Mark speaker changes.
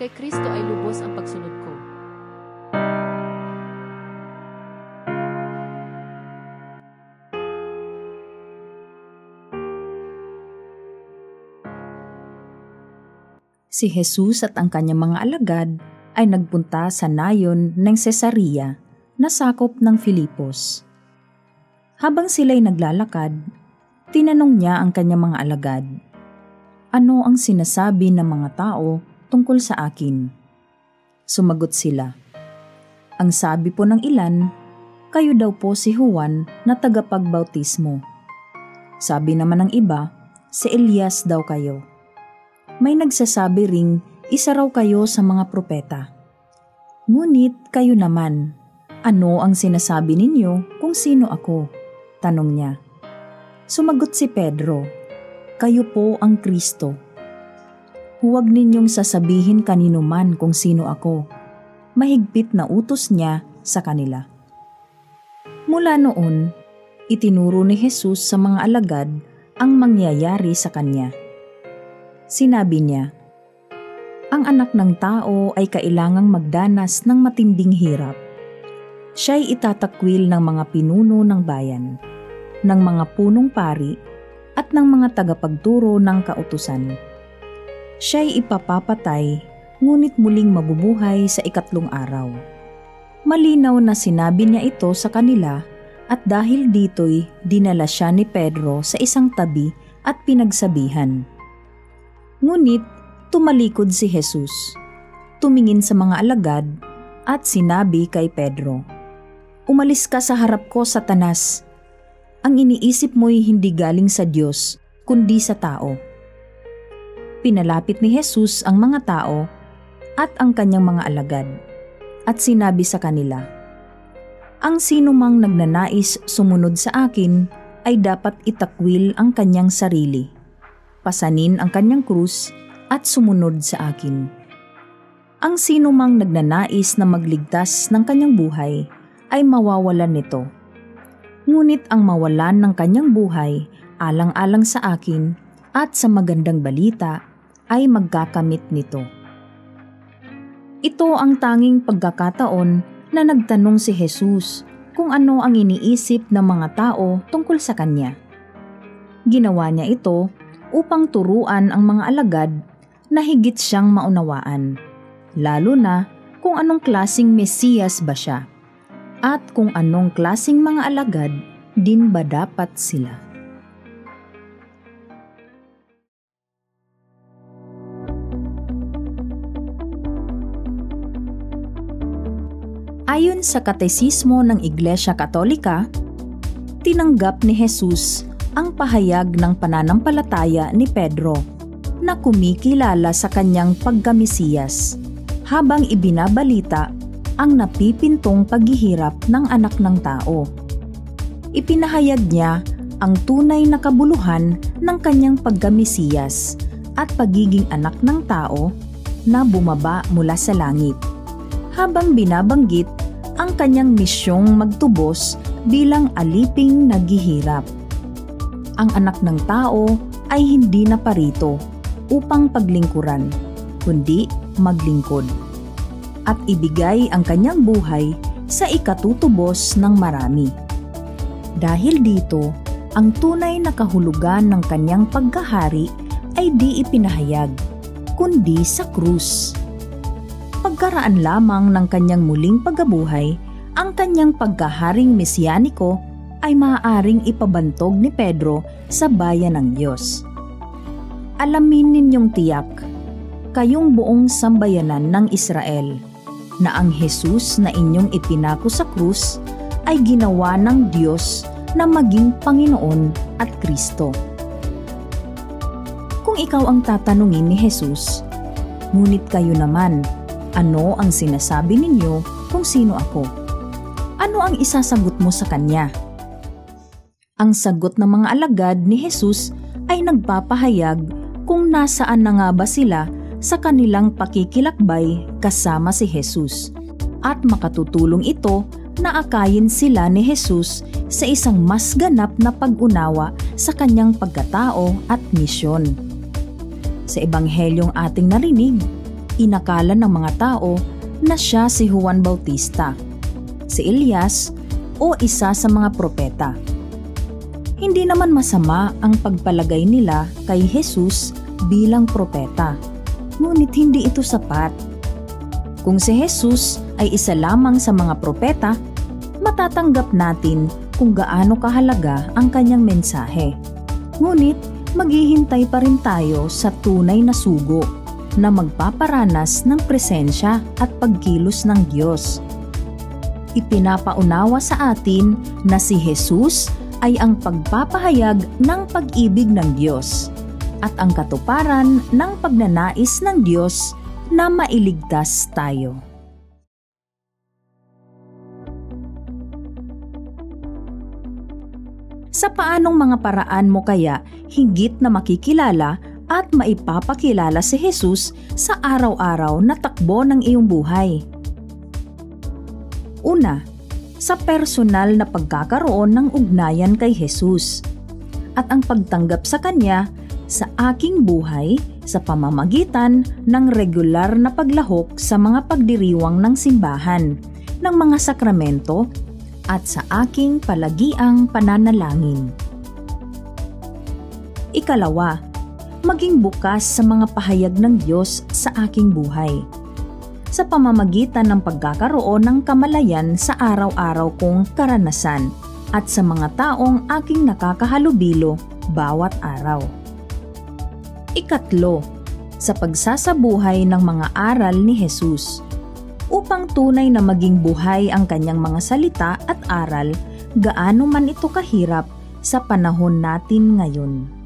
Speaker 1: Kay Kristo ay lubos ang pagsunod ko.
Speaker 2: Si Jesus at ang kanyang mga alagad ay nagpunta sa nayon ng Cesarea na sakop ng Filipos. Habang sila'y naglalakad, tinanong niya ang kanyang mga alagad, "Ano ang sinasabi ng mga tao tungkol sa akin?" Sumagot sila, "Ang sabi po ng ilan, kayo daw po si Juan na tagapagbautismo. Sabi naman ng iba, si Elias daw kayo. May nagsasabi ring isa raw kayo sa mga propeta. Ngunit kayo naman, ano ang sinasabi ninyo kung sino ako?" Tanong niya. Sumagot si Pedro, "Kayo po ang Kristo. Huwag ninyong sasabihin kanino man kung sino ako." Mahigpit na utos niya sa kanila. Mula noon, itinuro ni Jesus sa mga alagad ang mangyayari sa kanya. Sinabi niya, "Ang anak ng tao ay kailangang magdanas ng matinding hirap. Siya'y itatakwil ng mga pinuno ng bayan, ng mga punong pari, at ng mga tagapagturo ng kautusan. Siya'y ipapapatay, ngunit muling mabubuhay sa ikatlong araw." Malinaw na sinabi niya ito sa kanila, at dahil dito'y dinala siya ni Pedro sa isang tabi at pinagsabihan. Ngunit tumalikod si Jesus, tumingin sa mga alagad at sinabi kay Pedro, "Umalis ka sa harap ko, Satanas. Ang iniisip mo'y hindi galing sa Diyos, kundi sa tao." Pinalapit ni Jesus ang mga tao at ang kanyang mga alagad at sinabi sa kanila, "Ang sinumang nagnanais sumunod sa akin ay dapat itakwil ang kanyang sarili, pasanin ang kanyang krus at sumunod sa akin. Ang sinumang nagnanais na magligtas ng kanyang buhay ay mawawalan nito. Ngunit ang mawalan ng kanyang buhay alang-alang sa akin at sa magandang balita ay magkakamit nito." Ito ang tanging pagkakataon na nagtanong si Jesus kung ano ang iniisip ng mga tao tungkol sa kanya. Ginawa niya ito upang turuan ang mga alagad na higit siyang maunawaan, lalo na kung anong klasing Mesiyas ba siya, at kung anong klasing mga alagad din ba dapat sila. Ayon sa Katesismo ng Iglesia Katolika, tinanggap ni Jesus ang pahayag ng pananampalataya ni Pedro na kumikilala sa kanyang pagka-Mesiyas habang ibinabalita ang napipintong paghihirap ng anak ng tao. Ipinahayag niya ang tunay na kabuluhan ng kanyang pagka-Mesiyas at pagiging anak ng tao na bumaba mula sa langit, habang binabanggit ang kanyang misyong magtubos bilang aliping naghihirap. Ang anak ng tao ay hindi naparito upang paglingkuran, kundi maglingkod, at ibigay ang kanyang buhay sa ikatutubos ng marami. Dahil dito, ang tunay na kahulugan ng kanyang pagkahari ay di ipinahayag, kundi sa krus. Pagkaraan lamang ng kanyang muling pagkabuhay, ang kanyang pagkaharing mesiyaniko ay maaaring ipabantog ni Pedro sa bayan ng Diyos. Alamin ninyong tiyak, kayong buong sambayanan ng Israel, na ang Jesus na inyong ipinako sa krus ay ginawa ng Diyos na maging Panginoon at Kristo. Kung ikaw ang tatanungin ni Jesus, "Ngunit kayo naman, ano ang sinasabi ninyo kung sino ako?" Ano ang isasagot mo sa kanya? Ang sagot ng mga alagad ni Jesus ay nagpapahayag kung nasaan na nga ba sila sa kanilang pakikilakbay kasama si Jesus, at makatutulong ito na akayin sila ni Jesus sa isang mas ganap na pag-unawa sa kanyang pagkatao at misyon. Sa ebanghelyong ating narinig, Inakala ng mga tao na siya si Juan Bautista, si Elias o isa sa mga propeta. Hindi naman masama ang pagpalagay nila kay Jesus bilang propeta, ngunit hindi ito sapat. Kung si Jesus ay isa lamang sa mga propeta, matatanggap natin kung gaano kahalaga ang kanyang mensahe. Ngunit maghihintay pa rin tayo sa tunay na sugo na magpaparanas ng presensya at pagkilos ng Diyos. Ipinapaunawa sa atin na si Jesus ay ang pagpapahayag ng pag-ibig ng Diyos at ang katuparan ng pagnanais ng Diyos na mailigtas tayo. Sa paanong mga paraan mo kaya higit na makikilala at maipapakilala si Jesus sa araw-araw na takbo ng iyong buhay? Una, sa personal na pagkakaroon ng ugnayan kay Jesus at ang pagtanggap sa Kanya sa aking buhay sa pamamagitan ng regular na paglahok sa mga pagdiriwang ng simbahan, ng mga sakramento at sa aking palagiang pananalangin. Ikalawa, maging bukas sa mga pahayag ng Diyos sa aking buhay sa pamamagitan ng pagkakaroon ng kamalayan sa araw-araw kong karanasan at sa mga taong aking nakakahalubilo bawat araw. Ikatlo, sa pagsasabuhay ng mga aral ni Jesus upang tunay na maging buhay ang kanyang mga salita at aral gaano man ito kahirap sa panahon natin ngayon.